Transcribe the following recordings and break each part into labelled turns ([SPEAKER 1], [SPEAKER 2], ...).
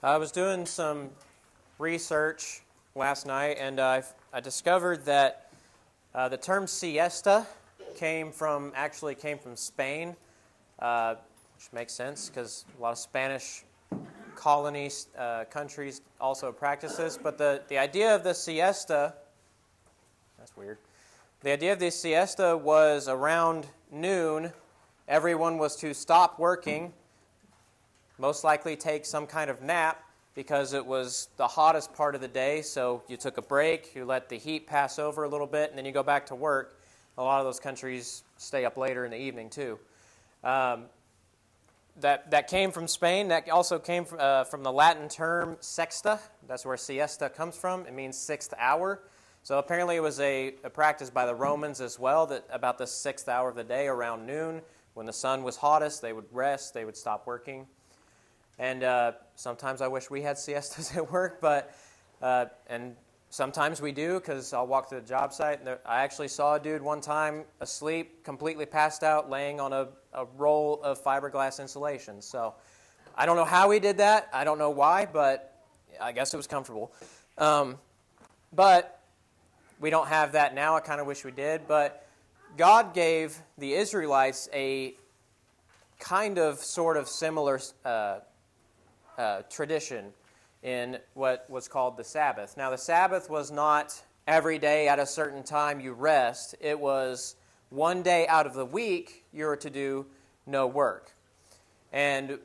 [SPEAKER 1] I was doing some research last night, and I discovered that the term siesta came from Spain, which makes sense because a lot of Spanish colonies, countries also practice this. But the idea of the siesta, that's weird. The idea of the siesta was around noon, everyone was to stop working, most likely take some kind of nap because it was the hottest part of the day. So you took a break, you let the heat pass over a little bit, and then you go back to work. A lot of those countries stay up later in the evening too. That came from Spain. That also came from the Latin term sexta. That's where siesta comes from. It means sixth hour. So apparently it was a practice by the Romans as well, that about the sixth hour of the day around noon, when the sun was hottest, they would rest, they would stop working. And sometimes I wish we had siestas at work, and sometimes we do, because I'll walk to the job site, and I actually saw a dude one time asleep, completely passed out, laying on a roll of fiberglass insulation. So I don't know how he did that. I don't know why, but I guess it was comfortable. But we don't have that now. I kind of wish we did. But God gave the Israelites a kind of sort of similar tradition in what was called the Sabbath. Now, the Sabbath was not every day at a certain time you rest. It was one day out of the week you were to do no work. And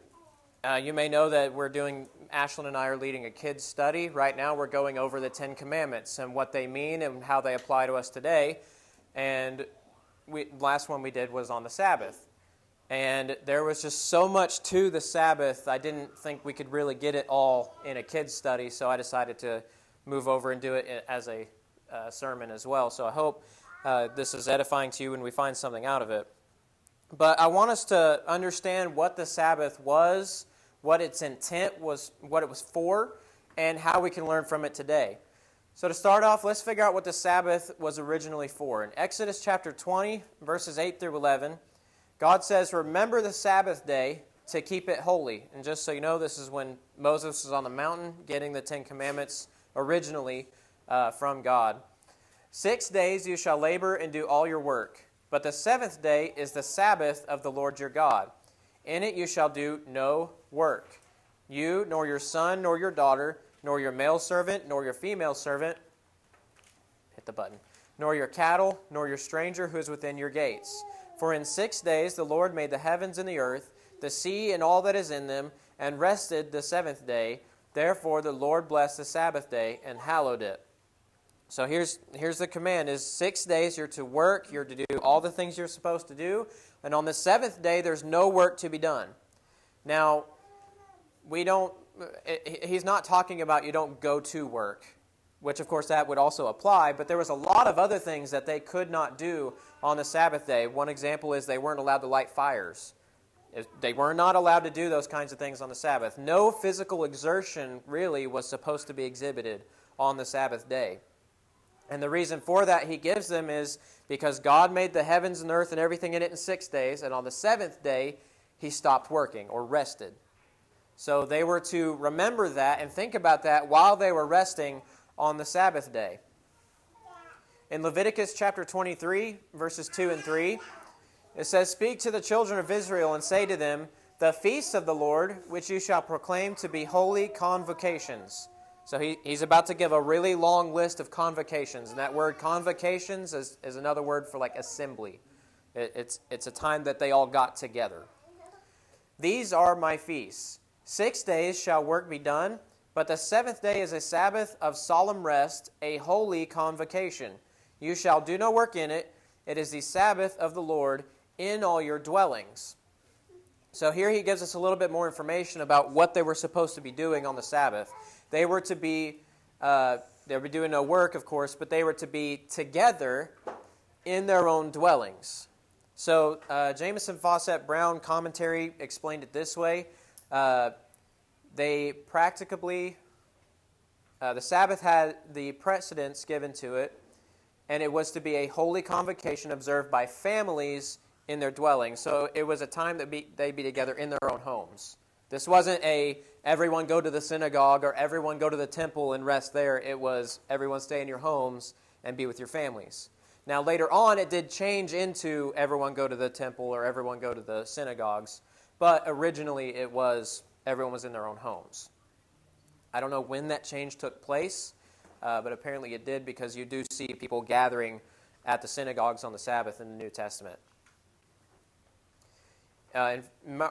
[SPEAKER 1] you may know that Ashlyn and I are leading a kids study. Right now we're going over the Ten Commandments and what they mean and how they apply to us today. And last one we did was on the Sabbath. And there was just so much to the Sabbath, I didn't think we could really get it all in a kids study, so I decided to move over and do it as a sermon as well. So I hope this is edifying to you and we find something out of it. But I want us to understand what the Sabbath was, what its intent was, what it was for, and how we can learn from it today. So to start off, let's figure out what the Sabbath was originally for. In Exodus chapter 20, verses 8 through 11, God says, "Remember the Sabbath day to keep it holy." And just so you know, this is when Moses was on the mountain getting the Ten Commandments originally from God. "6 days you shall labor and do all your work. But the seventh day is the Sabbath of the Lord your God. In it you shall do no work. You, nor your son, nor your daughter, nor your male servant, nor your female servant," hit the button, "nor your cattle, nor your stranger who is within your gates. For in 6 days the Lord made the heavens and the earth, the sea and all that is in them, and rested the seventh day. Therefore the Lord blessed the Sabbath day and hallowed it." So here's the command, is 6 days you're to work, you're to do all the things you're supposed to do, and on the seventh day there's no work to be done. Now, he's not talking about you don't go to work, which of course that would also apply, but there was a lot of other things that they could not do on the Sabbath day. One example is they weren't allowed to light fires. They were not allowed to do those kinds of things on the Sabbath. No physical exertion really was supposed to be exhibited on the Sabbath day. And the reason for that he gives them is because God made the heavens and earth and everything in it in 6 days, and on the seventh day he stopped working or rested. So they were to remember that and think about that while they were resting on the Sabbath day. In Leviticus chapter 23, verses 2 and 3, it says, "Speak to the children of Israel and say to them, the feasts of the Lord, which you shall proclaim to be holy convocations." So he's about to give a really long list of convocations. And that word convocations is another word for like assembly. It's a time that they all got together. "These are my feasts. 6 days shall work be done, but the seventh day is a Sabbath of solemn rest, a holy convocation. You shall do no work in it. It is the Sabbath of the Lord in all your dwellings." So here he gives us a little bit more information about what they were supposed to be doing on the Sabbath. They were doing no work, of course, but they were to be together in their own dwellings. So Jameson Fawcett Brown commentary explained it this way. The Sabbath had the precedence given to it, and it was to be a holy convocation observed by families in their dwellings. So it was a time that they'd be together in their own homes. This wasn't a everyone go to the synagogue or everyone go to the temple and rest there. It was everyone stay in your homes and be with your families. Now later on it did change into everyone go to the temple or everyone go to the synagogues, but originally it was everyone was in their own homes. I don't know when that change took place, but apparently it did, because you do see people gathering at the synagogues on the Sabbath in the New Testament. In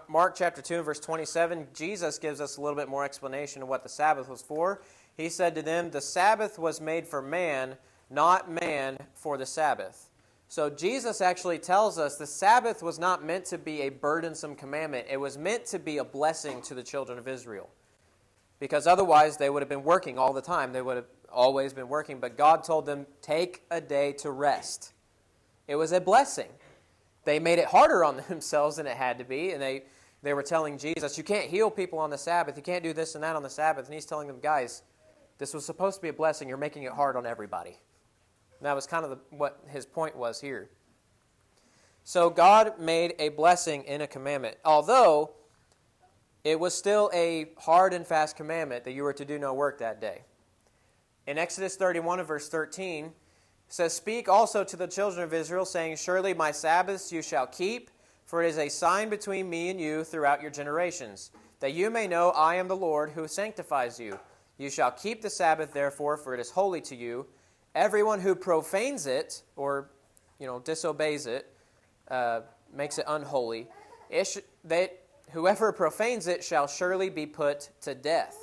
[SPEAKER 1] Mark chapter 2 and verse 27, Jesus gives us a little bit more explanation of what the Sabbath was for. He said to them, "The Sabbath was made for man, not man for the Sabbath." So Jesus actually tells us the Sabbath was not meant to be a burdensome commandment. It was meant to be a blessing to the children of Israel. Because otherwise they would have been working all the time. They would have always been working. But God told them, take a day to rest. It was a blessing. They made it harder on themselves than it had to be. And they were telling Jesus, you can't heal people on the Sabbath. You can't do this and that on the Sabbath. And he's telling them, guys, this was supposed to be a blessing. You're making it hard on everybody. And that was kind of what his point was here. So God made a blessing in a commandment. Although it was still a hard and fast commandment that you were to do no work that day. In Exodus 31 and verse 13, it says, "Speak also to the children of Israel, saying, Surely my Sabbaths you shall keep, for it is a sign between me and you throughout your generations, that you may know I am the Lord who sanctifies you. You shall keep the Sabbath, therefore, for it is holy to you. Everyone who profanes it," or disobeys it, makes it unholy, "whoever profanes it shall surely be put to death.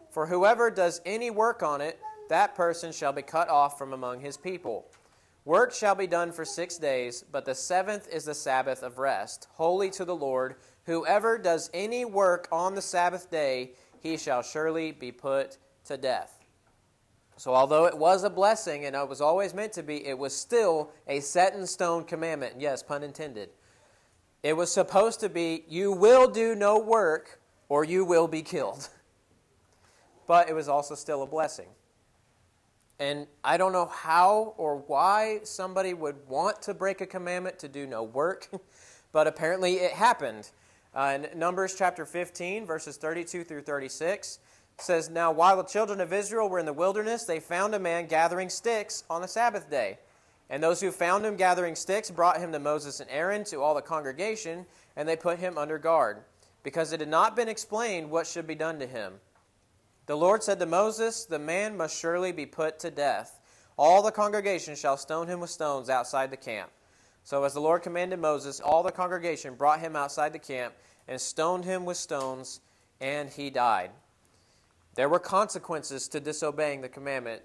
[SPEAKER 1] For whoever does any work on it, that person shall be cut off from among his people. Work shall be done for 6 days, but the seventh is the Sabbath of rest, holy to the Lord. Whoever does any work on the Sabbath day, he shall surely be put to death." So although it was a blessing, and it was always meant to be, it was still a set-in-stone commandment. Yes, pun intended. It was supposed to be, you will do no work or you will be killed. But it was also still a blessing. And I don't know how or why somebody would want to break a commandment to do no work, but apparently it happened. In Numbers chapter 15, verses 32 through 36, says, "Now while the children of Israel were in the wilderness, they found a man gathering sticks on the Sabbath day. And those who found him gathering sticks brought him to Moses and Aaron, to all the congregation, and they put him under guard, because it had not been explained what should be done to him. The Lord said to Moses, The man must surely be put to death. All the congregation shall stone him with stones outside the camp. So as the Lord commanded Moses, all the congregation brought him outside the camp and stoned him with stones, and he died." There were consequences to disobeying the commandment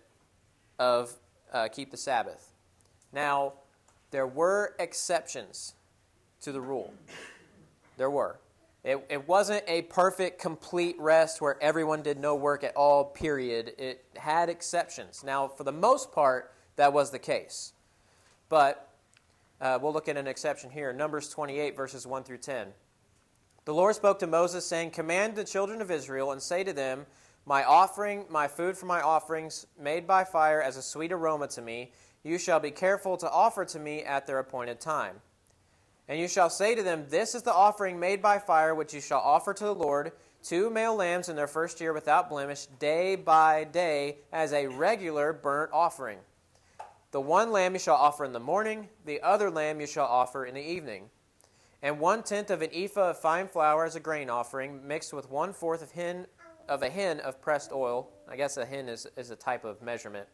[SPEAKER 1] of keep the Sabbath. Now, there were exceptions to the rule. There were. It wasn't a perfect, complete rest where everyone did no work at all, period. It had exceptions. Now, for the most part, that was the case. But we'll look at an exception here. Numbers 28, verses 1 through 10. "The Lord spoke to Moses, saying, Command the children of Israel, and say to them, My offering, my food for my offerings, made by fire as a sweet aroma to me, you shall be careful to offer to me at their appointed time. And you shall say to them, This is the offering made by fire, which you shall offer to the Lord, 2 male lambs in their first year without blemish, day by day, as a regular burnt offering. The one lamb you shall offer in the morning, the other lamb you shall offer in the evening. And 1/10 of an ephah of fine flour as a grain offering, mixed with 1/4 of a hin of pressed oil." I guess a hin is a type of measurement.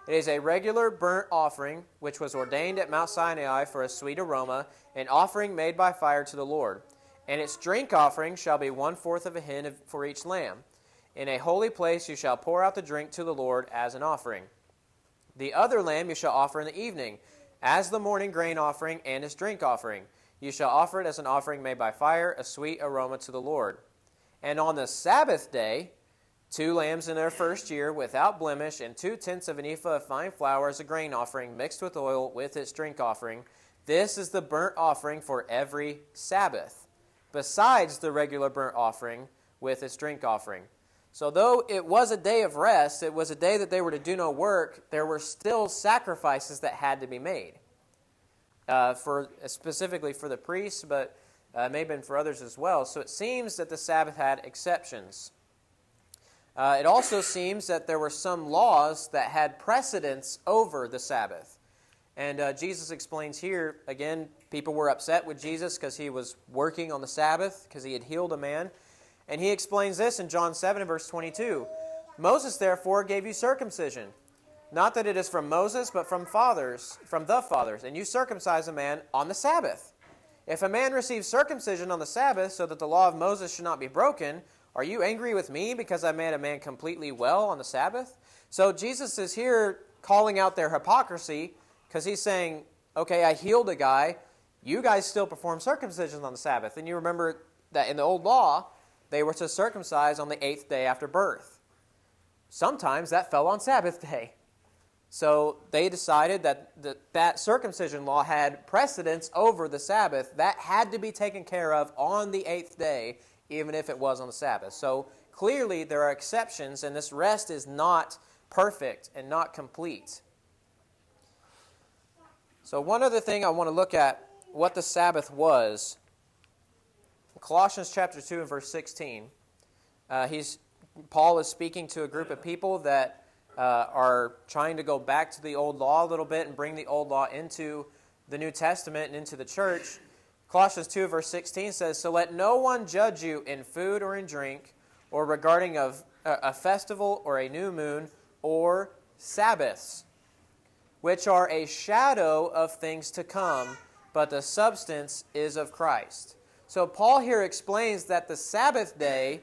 [SPEAKER 1] "It is a regular burnt offering, which was ordained at Mount Sinai for a sweet aroma, an offering made by fire to the Lord. And its drink offering shall be 1/4 of a hin for each lamb. In a holy place you shall pour out the drink to the Lord as an offering. The other lamb you shall offer in the evening, as the morning grain offering and its drink offering. You shall offer it as an offering made by fire, a sweet aroma to the Lord. And on the Sabbath day, 2 lambs in their first year without blemish, and 2/10 of an ephah of fine flour as a grain offering mixed with oil with its drink offering. This is the burnt offering for every Sabbath, besides the regular burnt offering with its drink offering." So though it was a day of rest, it was a day that they were to do no work, there were still sacrifices that had to be made. Specifically for the priests, but It may have been for others as well. So it seems that the Sabbath had exceptions. It also seems that there were some laws that had precedence over the Sabbath. And Jesus explains here, again, people were upset with Jesus because he was working on the Sabbath, because he had healed a man. And he explains this in John 7, verse 22. Moses, therefore, gave you circumcision. Not that it is from Moses, but from the fathers. And you circumcise a man on the Sabbath. If a man receives circumcision on the Sabbath, so that the law of Moses should not be broken, are you angry with me because I made a man completely well on the Sabbath? So Jesus is here calling out their hypocrisy, because he's saying, okay, I healed a guy. You guys still perform circumcision on the Sabbath. And you remember that in the old law, they were to circumcise on the 8th day after birth. Sometimes that fell on Sabbath day. So they decided that circumcision law had precedence over the Sabbath. That had to be taken care of on the 8th day, even if it was on the Sabbath. So clearly there are exceptions, and this rest is not perfect and not complete. So one other thing I want to look at, what the Sabbath was. Colossians chapter 2 and verse 16. Paul is speaking to a group of people that are trying to go back to the old law a little bit and bring the old law into the New Testament and into the church. Colossians 2 verse 16 says, "So let no one judge you in food or in drink, or regarding of a festival or a new moon, or Sabbaths, which are a shadow of things to come, but the substance is of Christ." So Paul here explains that the Sabbath day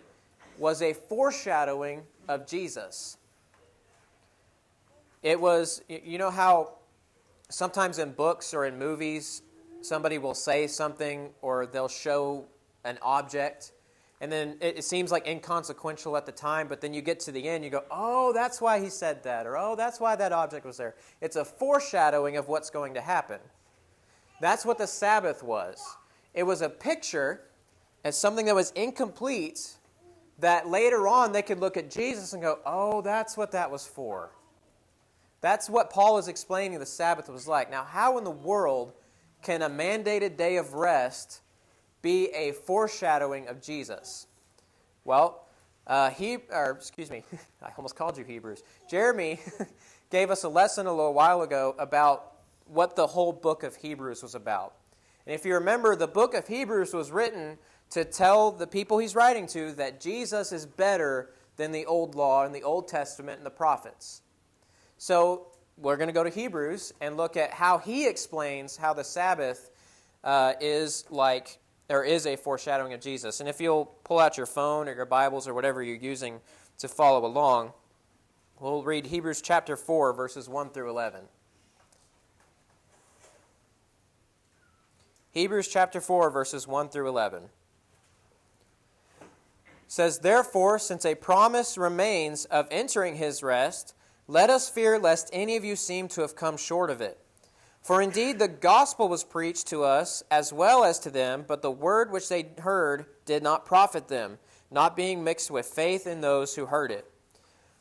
[SPEAKER 1] was a foreshadowing of Jesus. It was, you know how sometimes in books or in movies, somebody will say something or they'll show an object, and then it seems like inconsequential at the time, but then you get to the end, you go, oh, that's why he said that, or oh, that's why that object was there. It's a foreshadowing of what's going to happen. That's what the Sabbath was. It was a picture as something that was incomplete, that later on they could look at Jesus and go, oh, that's what that was for. That's what Paul is explaining the Sabbath was like. Now, how in the world can a mandated day of rest be a foreshadowing of Jesus? Well, I almost called you Hebrews. Jeremy gave us a lesson a little while ago about what the whole book of Hebrews was about. And if you remember, the book of Hebrews was written to tell the people he's writing to that Jesus is better than the old law and the Old Testament and the prophets. So we're going to go to Hebrews and look at how he explains how the Sabbath is a foreshadowing of Jesus. And if you'll pull out your phone or your Bibles or whatever you're using to follow along, we'll read Hebrews chapter 4, verses 1 through 11. Hebrews chapter 4, verses 1 through 11. It says, "Therefore, since a promise remains of entering his rest, let us fear lest any of you seem to have come short of it. For indeed the gospel was preached to us as well as to them, but the word which they heard did not profit them, not being mixed with faith in those who heard it.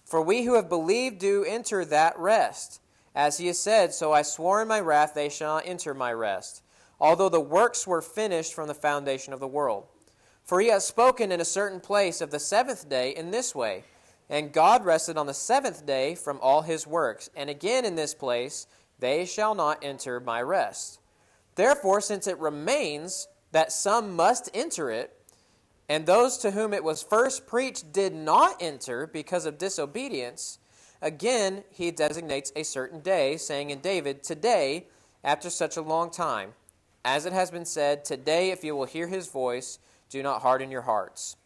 [SPEAKER 1] For we who have believed do enter that rest. As he has said, so I swore in my wrath, they shall not enter my rest, although the works were finished from the foundation of the world. For he has spoken in a certain place of the seventh day in this way, and God rested on the seventh day from all his works. And again in this place, they shall not enter my rest. Therefore, since it remains that some must enter it, and those to whom it was first preached did not enter because of disobedience, again he designates a certain day, saying in David, today, after such a long time, as it has been said, today if you will hear his voice, do not harden your hearts.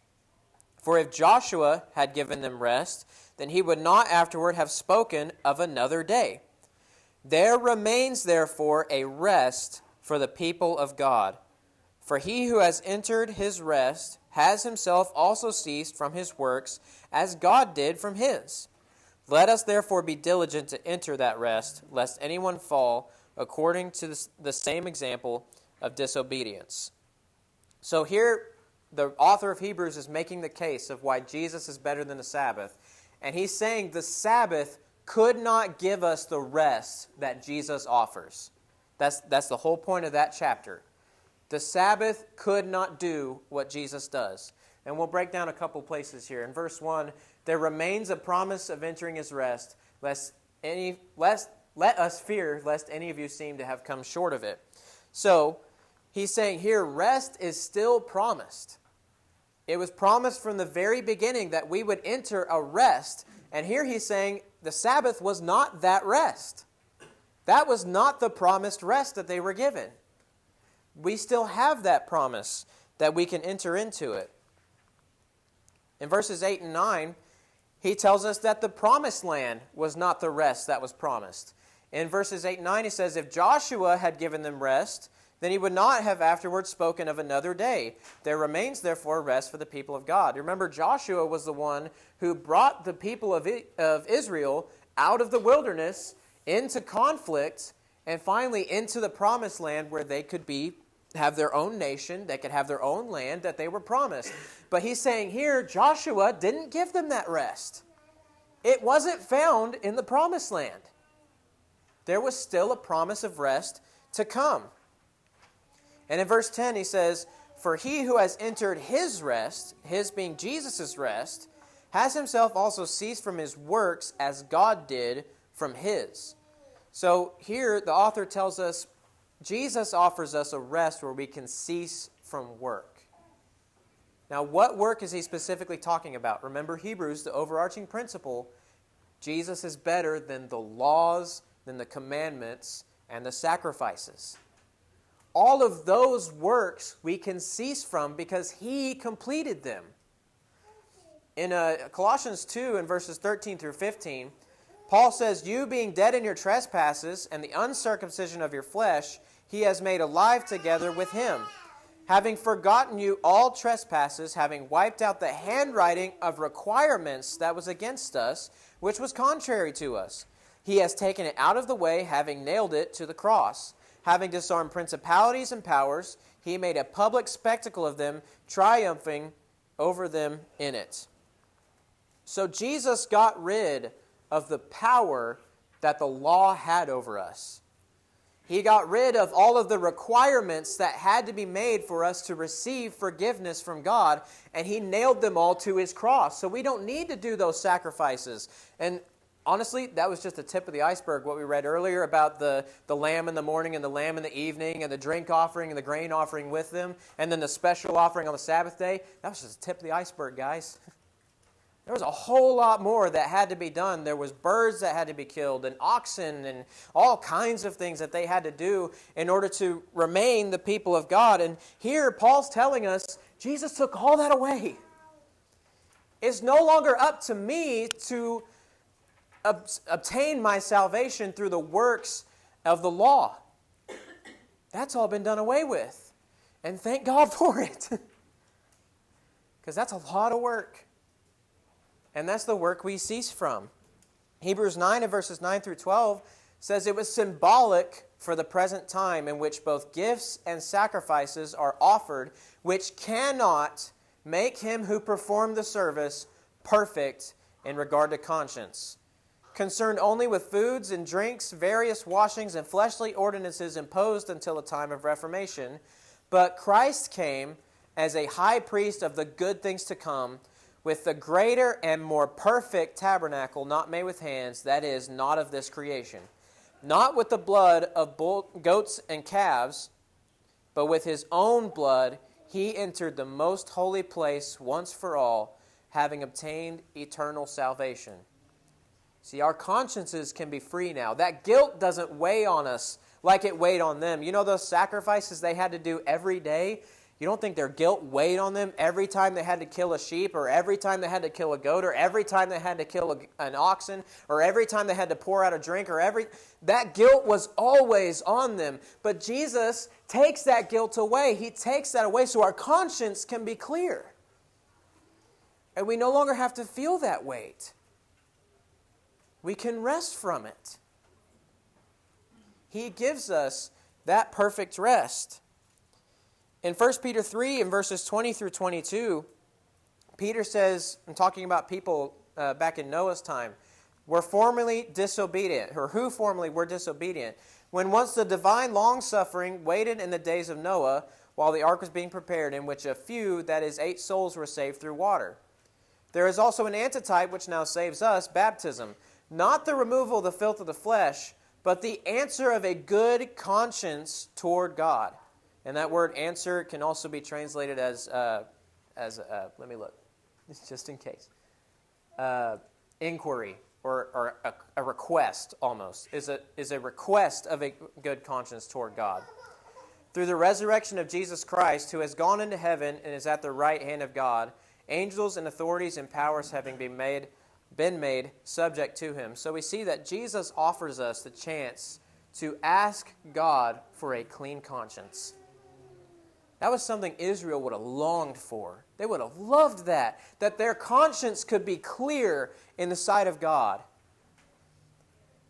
[SPEAKER 1] For if Joshua had given them rest, then he would not afterward have spoken of another day. There remains, therefore, a rest for the people of God. For he who has entered his rest has himself also ceased from his works, as God did from his. Let us therefore be diligent to enter that rest, lest anyone fall according to the same example of disobedience." So here, the author of Hebrews is making the case of why Jesus is better than the Sabbath. And he's saying the Sabbath could not give us the rest that Jesus offers. That's the whole point of that chapter. The Sabbath could not do what Jesus does. And we'll break down a couple places here. In verse 1, there remains a promise of entering his rest, let us fear lest any of you seem to have come short of it. So, he's saying here, rest is still promised. It was promised from the very beginning that we would enter a rest. And here he's saying the Sabbath was not that rest. That was not the promised rest that they were given. We still have that promise that we can enter into it. In verses 8 and 9, he tells us that the promised land was not the rest that was promised. In verses 8 and 9, he says, if Joshua had given them rest, then he would not have afterwards spoken of another day. There remains, therefore, rest for the people of God. Remember, Joshua was the one who brought the people of Israel out of the wilderness into conflict and finally into the promised land where they could have their own nation, they could have their own land that they were promised. But he's saying here, Joshua didn't give them that rest. It wasn't found in the promised land. There was still a promise of rest to come. And in verse 10 he says, for he who has entered his rest, his being Jesus' rest, has himself also ceased from his works as God did from his. So here the author tells us Jesus offers us a rest where we can cease from work. Now, what work is he specifically talking about? Remember Hebrews, the overarching principle, Jesus is better than the laws, than the commandments, and the sacrifices. All of those works we can cease from because he completed them. In Colossians 2 in verses 13 through 15, Paul says, you being dead in your trespasses and the uncircumcision of your flesh, he has made alive together with him, having forgotten you all trespasses, having wiped out the handwriting of requirements that was against us, which was contrary to us. He has taken it out of the way, having nailed it to the cross. Having disarmed principalities and powers, he made a public spectacle of them, triumphing over them in it. So Jesus got rid of the power that the law had over us. He got rid of all of the requirements that had to be made for us to receive forgiveness from God, and he nailed them all to his cross. So we don't need to do those sacrifices. And honestly, that was just the tip of the iceberg, what we read earlier about the lamb in the morning and the lamb in the evening and the drink offering and the grain offering with them, and then the special offering on the Sabbath day. That was just the tip of the iceberg, guys. There was a whole lot more that had to be done. There was birds that had to be killed and oxen and all kinds of things that they had to do in order to remain the people of God. And here Paul's telling us Jesus took all that away. It's no longer up to me to obtain my salvation through the works of the law. That's all been done away with. And thank God for it. Because that's a lot of work. And that's the work we cease from. Hebrews 9 and verses 9 through 12 says it was symbolic for the present time in which both gifts and sacrifices are offered, which cannot make him who performed the service perfect in regard to conscience. Concerned only with foods and drinks, various washings, and fleshly ordinances imposed until the time of Reformation. But Christ came as a high priest of the good things to come, with the greater and more perfect tabernacle not made with hands, that is, not of this creation. Not with the blood of goats and calves, but with his own blood he entered the most holy place once for all, having obtained eternal salvation. See, our consciences can be free now. That guilt doesn't weigh on us like it weighed on them. You know those sacrifices they had to do every day? You don't think their guilt weighed on them every time they had to kill a sheep, or every time they had to kill a goat, or every time they had to kill an oxen, or every time they had to pour out a drink, that guilt was always on them. But Jesus takes that guilt away. He takes that away so our conscience can be clear. And we no longer have to feel that weight. We can rest from it. He gives us that perfect rest. In 1 Peter 3, in verses 20 through 22, Peter says, I'm talking about people back in Noah's time, were formerly disobedient, or who formerly were disobedient, when once the divine long-suffering waited in the days of Noah, while the ark was being prepared, in which a few, that is 8 souls, were saved through water. There is also an antitype which now saves us, baptism, not the removal of the filth of the flesh, but the answer of a good conscience toward God. And that word answer can also be translated as let me look, just in case. Inquiry or a request almost is a request of a good conscience toward God. Through the resurrection of Jesus Christ, who has gone into heaven and is at the right hand of God, angels and authorities and powers having been made subject to him. So we see that Jesus offers us the chance to ask God for a clean conscience. That was something Israel would have longed for. They would have loved that their conscience could be clear in the sight of God.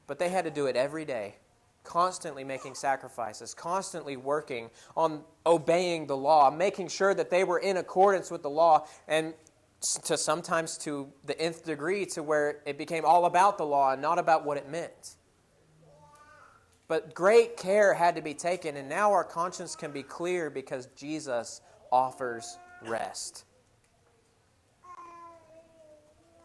[SPEAKER 1] But they had to do it every day, constantly making sacrifices, constantly working on obeying the law, making sure that they were in accordance with the law, and sometimes to the nth degree to where it became all about the law and not about what it meant. But great care had to be taken, and now our conscience can be clear because Jesus offers rest.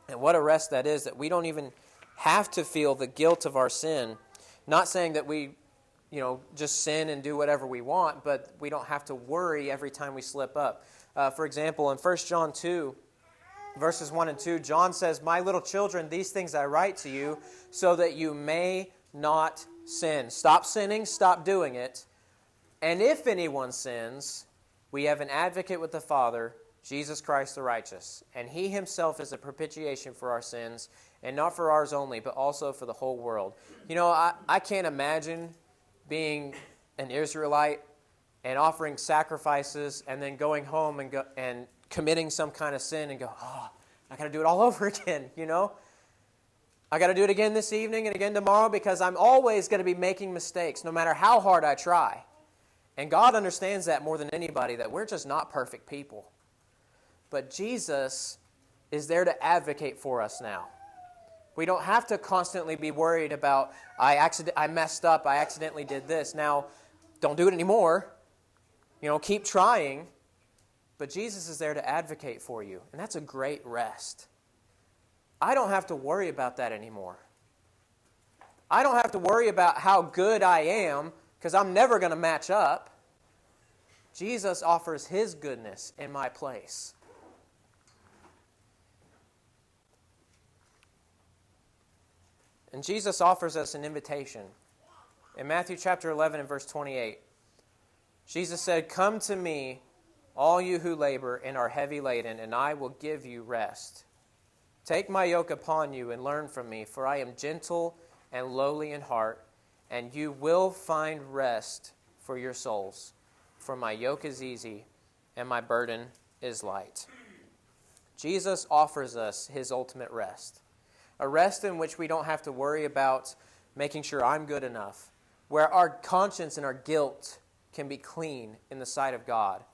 [SPEAKER 1] And what a rest that is, that we don't even have to feel the guilt of our sin. Not saying that we, just sin and do whatever we want, but we don't have to worry every time we slip up. For example, in 1 John 2, verses 1 and 2, John says, "My little children, these things I write to you, so that you may not sin." Stop sinning, stop doing it. "And if anyone sins, we have an advocate with the Father, Jesus Christ the righteous. And he himself is a propitiation for our sins, and not for ours only, but also for the whole world." I can't imagine being an Israelite and offering sacrifices and then going home and committing some kind of sin and go, I got to do it all over again, I got to do it again this evening and again tomorrow because I'm always going to be making mistakes no matter how hard I try. And God understands that more than anybody, that we're just not perfect people. But Jesus is there to advocate for us now. We don't have to constantly be worried about, I messed up, I accidentally did this. Now, don't do it anymore. Keep trying. But Jesus is there to advocate for you, and that's a great rest. I don't have to worry about that anymore. I don't have to worry about how good I am, because I'm never going to match up. Jesus offers his goodness in my place. And Jesus offers us an invitation. In Matthew chapter 11 and verse 28, Jesus said, "Come to me, all you who labor and are heavy laden, and I will give you rest. Take my yoke upon you and learn from me, for I am gentle and lowly in heart, and you will find rest for your souls. For my yoke is easy and my burden is light." Jesus offers us his ultimate rest. A rest in which we don't have to worry about making sure I'm good enough, where our conscience and our guilt can be clean in the sight of God,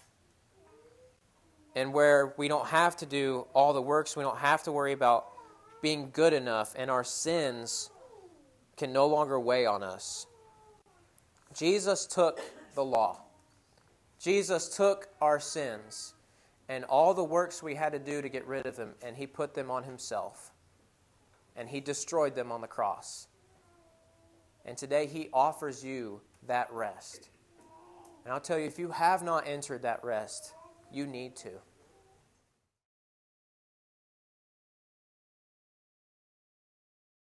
[SPEAKER 1] and where we don't have to do all the works, we don't have to worry about being good enough, and our sins can no longer weigh on us. Jesus took the law. Jesus took our sins and all the works we had to do to get rid of them, and he put them on himself. And he destroyed them on the cross. And today he offers you that rest. And I'll tell you, if you have not entered that rest, you need to.